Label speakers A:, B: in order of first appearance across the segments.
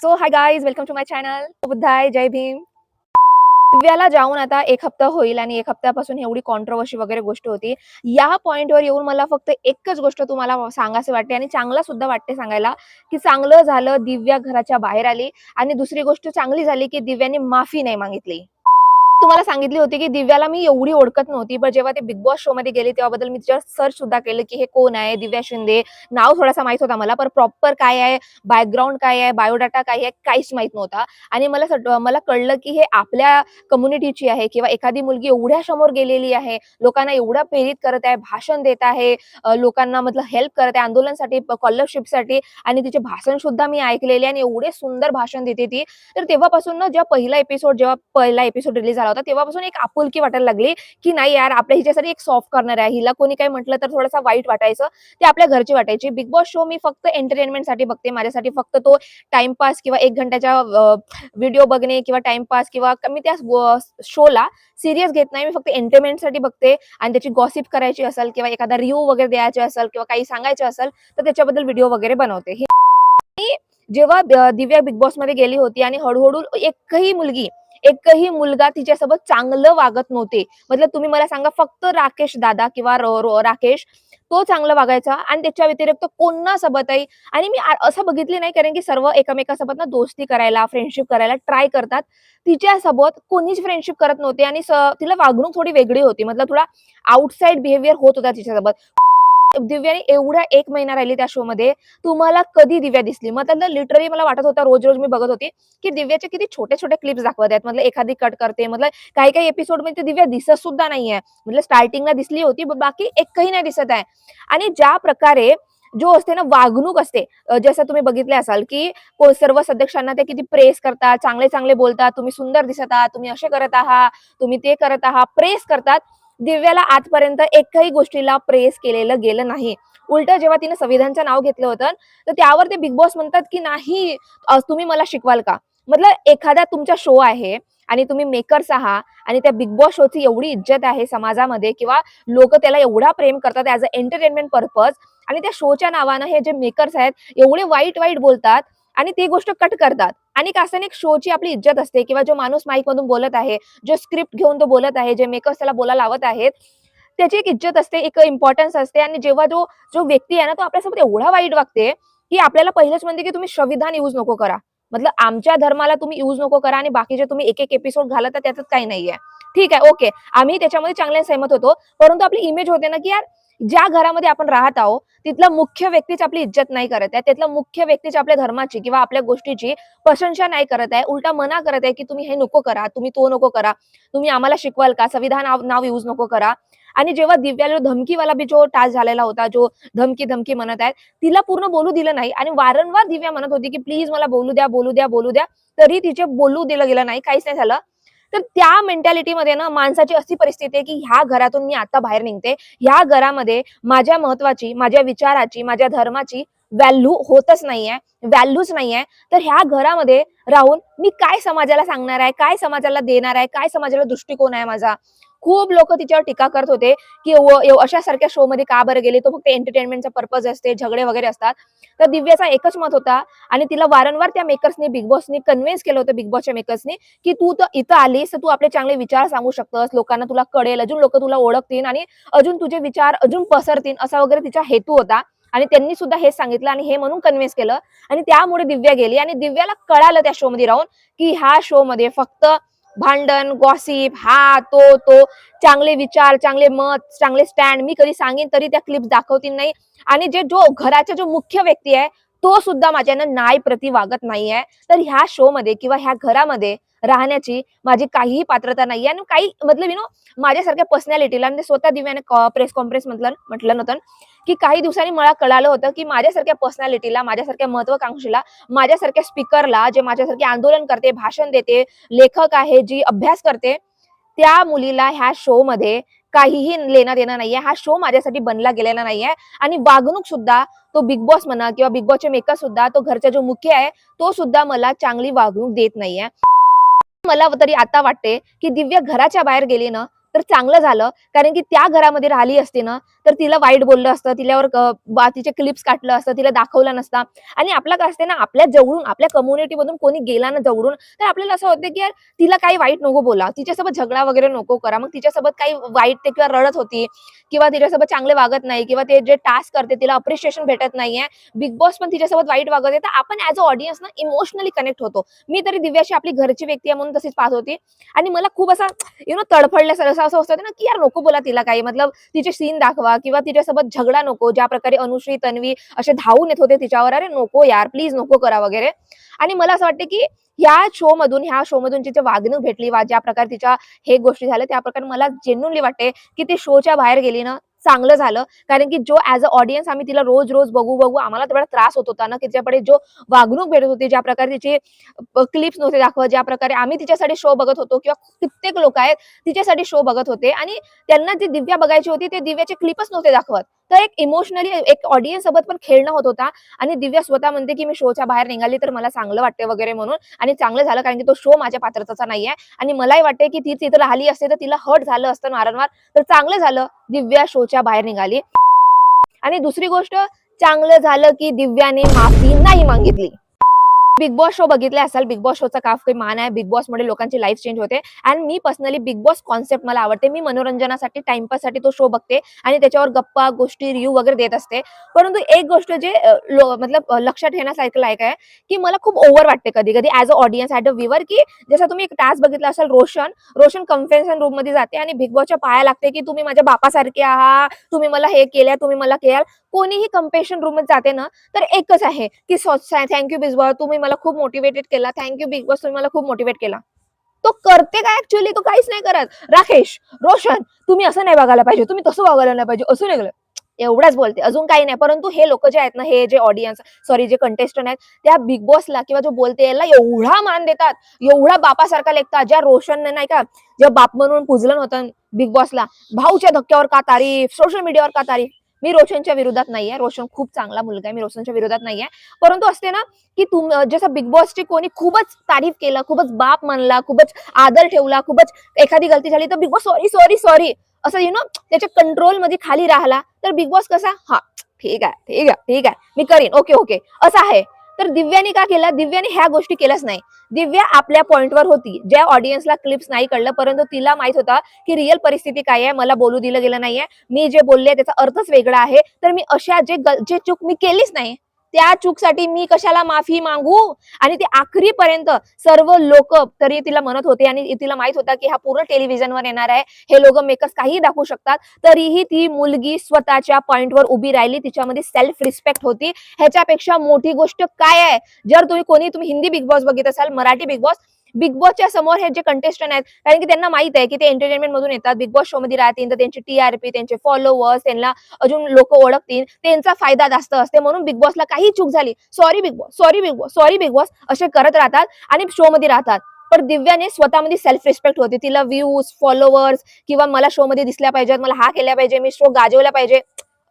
A: So hi guys, welcome to my channel. बुद्धाय, जय भीम. दिव्याला जाऊन आता 1 हप्ता होईल आणि 1 हप्त्यापासून एवढी कॉन्ट्रोवर्सी वगैरे गोष्ट होती. या पॉइंटवर येऊन मला फक्त एकच गोष्ट तुम्हाला सांगावीशी वाटते आणि चांगला सुद्धा वाटते सांगायला, की चांगलं झालं दिव्या घराच्या बाहेर आली आणि दुसरी गोष्ट चांगली झाली, की दिव्याने माफी नाही मागितली. तुम्हाला सांगितली होती की दिव्याला मी एवढी ओळखत नव्हती, पण जेव्हा ते बिग बॉस शो मध्ये गेले तेव्हाबद्दल मी तिच्यावर सर्च सुद्धा केलं की हे कोण आहे, दिव्या शिंदे. नाव थोडासा माहित होता मला, पण प्रॉपर काय आहे, बॅकग्राऊंड काय आहे, बायोडाटा काय आहे, काहीच माहित नव्हता. आणि मला कळलं की हे आपल्या कम्युनिटीची आहे किंवा एखादी मुलगी एवढ्या समोर गेलेली आहे, लोकांना एवढा प्रेरित करत आहे, भाषण देत आहे, लोकांना मतलब हेल्प करत आहे आंदोलनासाठी, स्कॉलरशिपसाठी. आणि तिचे भाषण सुद्धा मी ऐकलेले आणि एवढे सुंदर भाषण देते ती. तर तेव्हापासून ना जेव्हा पहिला एपिसोड रिलीज झाला होता तेव्हापासून एक आपुलकी वाटायला लागली, की नाही यार आपल्या हिच्यासाठी एक सॉफ्ट कॉर्नर आहे. हिला कोणी काही म्हटलं तर थोडासा वाईट वाटायचं, ते आपल्या घरची वाटायची. बिग बॉस शो मी फक्त एंटरटेनमेंटसाठी बघते. माझ्यासाठी फक्त तो टाईमपास किंवा 1 घंट्याच्या व्हिडिओ बघणे किंवा टाईमपास किंवा मी त्या शोला सीरियस घेत नाही. मी फक्त एंटरटेनमेंटसाठी बघते आणि त्याची गॉसिप करायची असेल किंवा एखादा रिव्ह्यू वगैरे द्यायचा असेल किंवा काही सांगायचं असेल तर त्याच्याबद्दल व्हिडिओ वगैरे बनवते. जेव्हा दिव्या बिग बॉसमध्ये गेली होती आणि हळूहळू एकही मुलगा तिच्यासोबत चांगलं वागत नव्हते. मतलब तुम्ही मला सांगा, फक्त राकेश दादा किंवा राकेश तो चांगलं वागायचा आणि त्याच्या व्यतिरिक्त कोणासोबतही. आणि मी असं बघितले नाही, कारण की सर्व एकमेकांसोबत ना दोस्ती करायला, फ्रेंडशिप करायला ट्राय करतात. तिच्यासोबत कोणीच फ्रेंडशिप करत नव्हते आणि तिला वागणूक थोडी वेगळी होती. मतलब थोडा आउटसाइड बिहेवियर होत होता तिच्यासोबत. दिव्याने एवढ्या 1 महिना राहिली त्या शो मध्ये, तुम्हाला कधी दिव्या दिसली? मतलब लिटरली मला वाटत होता, रोज-रोज मी बघत होती, की दिव्याचे किती छोटे-छोटे क्लिप्स दाखवत आहेत. मतलब एखादी कट करते, मतलब काही-काही एपिसोडमध्ये दिव्या दिसत सुद्धा नाहीये. म्हणजे स्टार्टिंगला दिसली होती, बाकी एकही नाही दिसत आहे. आणि ज्या प्रकारे जो असते ना वागणूक असते, जसं तुम्ही बघितले असाल, की सर्व सदस्यांना ते किती प्रेस करतात, चांगले-चांगले बोलतात, तुम्ही सुंदर दिसत आहात, तुम्ही असे करत आहात, तुम्ही ते करत आहात, प्रेस करतात. दिव्याला आजपर्यंत एकही गोष्टीला प्रेस केलेलं गेलं नाही. उलट जेव्हा तिने संविधानचं नाव घेतलं होतं, तर त्यावर ते बिग बॉस म्हणतात, की नाही तुम्ही मला शिकवाल का? मतलब एखादा तुमचा शो आहे आणि तुम्ही मेकर्स आहात आणि त्या बिग बॉस शोची एवढी इज्जत आहे समाजामध्ये किंवा लोक त्याला एवढा प्रेम करतात ॲज अ एंटरटेनमेंट पर्पज, आणि त्या शोच्या नावानं हे जे मेकर्स आहेत एवढे वाईट बोलतात आणि ती गोष्ट कट करतात. आणि कसं एक शोची आपली इज्जत असते किंवा जो माणूस माईक मधून बोलत आहे, जो स्क्रिप्ट घेऊन तो बोलत आहे, जे मेकर्स त्याला बोलायला लावत आहेत, त्याची एक इज्जत असते, एक इम्पॉर्टन्स असते. आणि जेव्हा जो जो व्यक्ती आहे ना तो आपल्यासोबत एवढा वाईट वागते, की आपल्याला पहिलेच म्हणते की तुम्ही संविधान यूज नको करा. मतलब आमच्या धर्माला तुम्ही यूज नको करा आणि बाकीचे तुम्ही एक एपिसोड घालत तर त्याच्यात काही नाहीये. ठीक आहे, ओके. आम्ही त्याच्यामध्ये चांगले सहमत होतो. परंतु आपली इमेज होते ना, की यार ज्या घरामध्ये आपण राहत आहोत तिथला मुख्य व्यक्तीच आपली इज्जत नाही करत आहे. त्यातला मुख्य व्यक्तीच आपल्या धर्माची किंवा आपल्या गोष्टीची प्रशंसा नाही करत आहे. उलटा मना करत आहे, की तुम्ही हे नको करा, तुम्ही तो नको करा. तुम्ही आम्हाला शिकवाल का? संविधान नाव यूज नको करा. आणि जेव्हा दिव्याला धमकीवाला बी जो टास्क झालेला होता, जो धमकी म्हणत आहेत, तिला पूर्ण बोलू दिलं नाही आणि वारंवार दिव्या म्हणत होती, की प्लीज मला बोलू द्या, बोलू द्या, बोलू द्या. तरी तिचे बोलू दिलं गेलं नाही, काहीच नाही झालं. तर त्या मेंटॅलिटीमध्ये ना माणसाची अशी परिस्थिती आहे, की ह्या घरातून मी आता बाहेर निघते. ह्या घरामध्ये माझ्या महत्वाची, माझ्या विचाराची, माझ्या धर्माची व्हॅल्यू होतच नाहीये, व्हॅल्यूच नाहीये. तर ह्या घरामध्ये राहून मी काय समाजाला सांगणार आहे, काय समाजाला देणार आहे, काय समाजाला दृष्टिकोन आहे माझा? खूप लोक तिच्यावर टीका करत होते, की अशा सारख्या शो मध्ये का बरं गेले? तो फक्त एंटरटेनमेंटचा पर्पज असते, झगडे वगैरे असतात. तर दिव्याचा एकच मत होता आणि तिला वारंवार त्या मेकर्सनी, बिग बॉसनी कन्व्हिन्स केलं होतं, बिग बॉसच्या मेकर्सनी, की तू तर इथं आलीस तर तू आपले चांगले विचार सांगू शकतस, लोकांना तुला कळेल, अजून लोक तुला ओळखतील आणि अजून तुझे विचार अजून पसरतील, असा वगैरे तिचा हेतू होता. आणि त्यांनी सुद्धा हेच सांगितलं आणि हे म्हणून कन्व्हिन्स केलं. आणि त्यामुळे दिव्या गेली आणि दिव्याला कळालं त्या शो मध्ये राहून, की ह्या शो मध्ये फक्त भांडण, गॉसिप, हा तो चांगले विचार, चांगले मत, चांगले स्टँड मी कधी सांगेन तरी त्या क्लिप्स दाखवतील नाही. आणि जो घराचा जो मुख्य व्यक्ती आहे तो सुद्धा माझ्यानं न्याय प्रति वागत नाहीये. तर ह्या शो मध्ये किंवा ह्या घरामध्ये राहण्याची माझी काहीही पात्रता नाहीये. आणि काही मतलब माझ्यासारख्या पर्सनॅलिटीला म्हणजे स्वतः दिव्याने प्रेस कॉन्फरन्स म्हटलं नव्हतं, की काही दिवसांनी मला कळालं होतं, की माझ्यासारख्या पर्सनॅलिटीला, माझ्यासारख्या महत्वाकांक्षीला, माझ्यासारख्या स्पीकरला, जे माझ्यासारखे आंदोलन करते, भाषण देते, लेखक आहे, जी अभ्यास करते, त्या मुलीला ह्या शो मध्ये काहीही लेणं देणं नाहीये. हा शो माझ्यासाठी बनला गेलेला नाहीये. आणि वागणूक सुद्धा तो बिग बॉस म्हणा किंवा बिग बॉसचे मेकर सुद्धा, तो घरचा जो मुख्य आहे तो सुद्धा मला चांगली वागणूक देत नाहीये. मला तरी आता वाटते, की दिव्या घराच्या बाहेर गेली ना तर चांगलं झालं. कारण की त्या घरामध्ये राहिली असती ना, तर तिला वाईट बोललं असतं, तिच्यावर तिचे क्लिप्स काढलं असतं, तिला दाखवलं नसतं. आणि आपलं काय असते ना, आपल्या जवळून, आपल्या कम्युनिटीमधून कोणी गेला ना जवळून, तर आपल्याला असं होतं की यार तिला काही वाईट नको बोला, तिच्यासोबत झगडा वगैरे नको करा. मग तिच्यासोबत काही वाईट ते किंवा रडत होती किंवा तिच्यासोबत चांगले वागत नाही किंवा ते जे टास्क करते तिला अप्रिशिएशन भेटत नाहीये, बिग बॉस पण तिच्यासोबत वाईट वागत आहे, तर आपण ॲज अ ऑडियन्स ना इमोशनली कनेक्ट होतो. मी तरी दिव्याशी आपली घरची व्यक्ती आहे म्हणून तशीच पाहत होती आणि मला खूप असा तडफडल्यासारखं असं असतं ना, की यार नको बोला तिला काही, मतलब तिचे सीन दाखवा किंवा तिच्यासोबत झगडा नको. ज्या प्रकारे अनुश्री, तन्वी असे धावून येत होते तिच्यावर, "अरे नको यार, प्लीज नको करा" वगैरे. आणि मला असं वाटतं, की ह्या शोमधून तिची वागणूक भेटली, ज्या प्रकारे तिच्या हे गोष्टी झाल्या, त्या प्रकारे मला जेन्युइनली वाटते, की ती शोच्या बाहेर गेली ना, चांगलं झालं. कारण की जो ॲज अ ऑडियन्स आम्ही तिला रोज-रोज बघू आम्हाला तेवढा त्रास होत होता ना, की तिच्याकडे जो वागणूक भेटत होती, ज्या प्रकारे तिची क्लिप्स नव्हते दाखवत, ज्या प्रकारे आम्ही तिच्यासाठी शो बघत होतो किंवा कित्येक लोक आहेत तिच्यासाठी शो बघत होते आणि त्यांना जी दिव्या बघायची होती ते दिव्याचे क्लिपच नव्हते दाखवत. तर एक इमोशनली एक ऑडियन्स सोबत पण खेळणं होत होता आणि दिव्या स्वतः म्हणते, की मी शोच्या बाहेर निघाली तर मला चांगलं वाटते वगैरे म्हणून आणि चांगलं झालं कारण की तो शो माझ्या पात्रतेचा नाहीये आणि मलाही वाटते, की ती तिथं राहिली असते तर तिला हर्ट झालं असतं वारंवार. तर चांगलं झालं दिव्या शोच्या बाहेर निघाली. आणि दुसरी गोष्ट चांगलं झालं, की दिव्याने माफी नाही मागितली. बिग बॉस शो बघितला असाल. बिग बॉस शोचा काही मान आहे. बिग बॉसमुळे लोकांची लाईफ चेंज होते आणि मी पर्सनली बिग बॉस कॉन्सेप्ट मला आवडते. मी मनोरंजनासाठी, टाईमपाससाठी तो शो बघते आणि त्याच्यावर गप्पा, गोष्टी, रिव्ह्यू वगैरे देत असते. परंतु एक गोष्ट जे मतलब लक्षात ठेवण्यासारखं लायक आहे, की मला खूप ओव्हर वाटते कधी-कधी as a audience, as a viewer, की जसं तुम्ही एक टास्क बघितला असाल रोशन कन्फेशन रूममध्ये जाते आणि बिग बॉसच्या पाया लागते, की तुम्ही माझ्या बापासारखे आहात, तुम्ही मला हे केलं, तुम्ही मला केलं. कोणीही कन्फेशन रूममध्ये जाते ना, तर एकच आहे, की थँक यू बिग बॉस, तुम्ही मला खूप मोटिव्हेटेड केला. थँक यू बिग बॉस, तुम्ही मला खूप मोटिव्हेट केला. तो करते काय ॲक्चुअली? तो काहीच नाही करत. राकेश, रोशन, तुम्ही असं नाही वागायला पाहिजे, तुम्ही तसं वागायला नाही पाहिजे, असं नाही केलं. एवढंच बोलते, अजून काही नाही. परंतु हे लोकं जे आहेत ना, हे जे ऑडियन्स सॉरी जे कंटेस्टंट आहेत, त्या बिग बॉसला किंवा जो बोलते याला एवढा मान देतात, एवढा बापासारखा लेखतात. ज्या रोशनने नाही का, जेव्हा बाप म्हणून पुजलं होतं बिग बॉसला, भाऊच्या धक्क्यावर का तारीफ, सोशल मीडियावर का तारीफ. मी रोशनच्या विरोधात नाहीये. रोशन खूप चांगला मुलगा आहे. मी रोशनच्या विरोधात नाहीये. परंतु असते ना, की जसं बिग बॉसची कोणी खूपच तारीफ केलं, खूपच बाप मानला, खूपच आदर ठेवला, खूपच एखादी गलती झाली तर big boss sorry, sorry, sorry असं त्याच्या कंट्रोलमध्ये खाली राहिला, तर बिग बॉस कसा, "हां, ठीक आहे, ठीक आहे, ठीक आहे. मी करीन. Okay, okay." असं आहे. तर दिव्याने का केलं? दिव्याने ह्या गोष्टी केल्याच नाही. दिव्या आपल्या पॉइंटवर होती. ज्या ऑडियन्सला क्लिप्स नाही कळलं, परंतु तिला माहीत होतं, की रिअल परिस्थिती काय आहे, मला बोलू दिलं गेलं नाहीये. मी जे बोलले त्याचा अर्थच वेगळा आहे. तर मी अशा जे चूक मी केलीच नाही, त्या चूकसाठी मी कशाला माफी मागू? आणि ते आखरीपर्यंत सर्व लोकं तरी तिला म्हणत होते आणि तिला माहीत होतं, की हा पूर्ण टेलिव्हिजनवर येणार आहे. हे लोकं मेकर्स काहीही दाखवू शकतात. तरीही ती मुलगी स्वतःच्या पॉइंटवर उभी राहिली. तिच्यामध्ये सेल्फ रिस्पेक्ट होती. ह्याच्यापेक्षा मोठी गोष्ट काय आहे? जर तुम्ही हिंदी बिग बॉस बघित असाल, मराठी बिग बॉस, बिग बॉसच्या समोर हे जे कंटेस्टंट आहेत, कारण की त्यांना माहित आहे, की ते एंटरटेनमेंट मधून येतात. बिग बॉस शोमध्ये राहतील तर त्यांची टी-आर-पी, त्यांचे फॉलोवर्स, त्यांना अजून लोकं ओळखतील. त्यांचा फायदा जास्त असते. म्हणून बिग बॉसला काही चूक झाली, sorry big boss, sorry big boss, sorry big boss असे करत राहतात आणि शोमध्ये राहतात. पण दिव्याने स्वतःमध्ये सेल्फ रिस्पेक्ट होती. तिला व्ह्यूज, फॉलोवर्स किंवा मला शोमध्ये दिसल्या पाहिजेत, मला हा केला पाहिजे, मी शो गाजवला पाहिजे,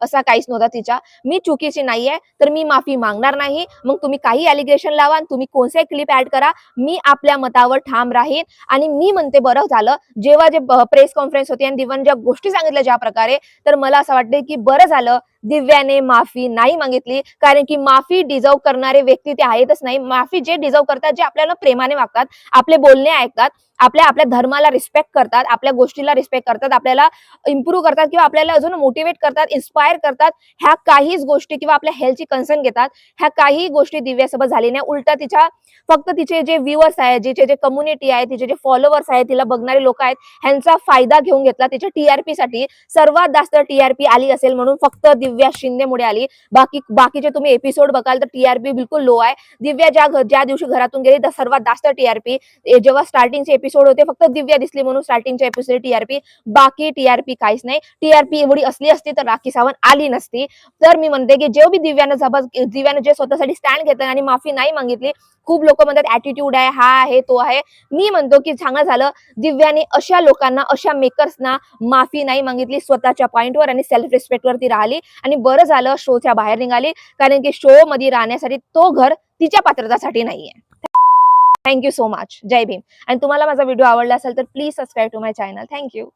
A: असा काहीच नव्हता तिच्या. मी चुकीची नाहीये, तर मी माफी मागणार नाही. मग तुम्ही काही अलिगेशन लावा आणि तुम्ही कोणतेही क्लिप ॲड करा. मी आपल्या मतावर ठाम राहीन आणि मी म्हणते बरं झालं, जेव्हा जे प्रेस कॉन्फरन्स होती आणि दिव्याने ज्या गोष्टी सांगितल्या ज्या प्रकारे, तर मला असं वाटतंय की बरं झालं दिव्याने माफी नाही मागितली. कारण की माफी डिझर्व्ह करणारे व्यक्ती ते आहेतच नाही. माफी जे डिझर्व्ह करतात, जे आपल्याला प्रेमाने वागतात, आपले बोलणे ऐकतात, आपल्या आपल्या धर्माला रिस्पेक्ट करतात, आपल्या गोष्टीला रिस्पेक्ट करतात, आपल्याला इम्प्रूव्ह करतात किंवा आपल्याला अजून मोटिव्हेट करतात, इन्स्पायर करतात. ह्या काहीच गोष्टी किंवा आपल्या हेल्थची कन्सर्न घेतात. ह्या काही गोष्टी दिव्यासोबत झाली नाही. उलट फक्त तिचे जे व्ह्यूअर्स आहेत, जिचे जे कम्युनिटी आहे, तिचे जे फॉलोवर्स आहेत, तिला बघणारे लोक आहेत, ह्यांचा फायदा घेऊन घेतला. तिच्या टी-आर-पीसाठी सर्वात जास्त टी-आर-पी आली असेल म्हणून फक्त दिव्या शिंदेमुळे आली. बाकीचे तुम्ही एपिसोड बघाल तर टी-आर-पी बिलकुल लो आहे. दिव्या ज्या दिवशी घरातून गेली तर सर्वात जास्त टी-आर-पी. जेव्हा स्टार्टिंगचे एपिसोड होते फक्त दिव्या दिसली म्हणून स्टार्टिंगच्या एपिसोड टी-आर-पी, बाकी टी-आर-पी काहीच नाही. टी-आर-पी एवढी असली असती तर राखी सावंत आली नसती. तर मी म्हणते की जेव्हा बी दिव्यानं जे स्वतःसाठी स्टँड घेतलं आणि माफी नाही मागितली, खूप लोक म्हणतात ॲटिट्यूड आहे, हा आहे, तो आहे. मी म्हणतो की चांगलं झालं दिव्याने अशा लोकांना, अशा मेकर्सना माफी नाही मागितली. स्वतःच्या पॉइंटवर आणि सेल्फ रिस्पेक्टवरती राहिली आणि बरं झालं शोच्या बाहेर निघाली. कारण की शो मध्ये राहण्यासाठी तो घर तिच्या पात्रतासाठी नाहीये. Thank you so much. जय भीम. आणि तुम्हाला माझा व्हिडिओ आवडला असेल तर please subscribe to my channel. Thank you.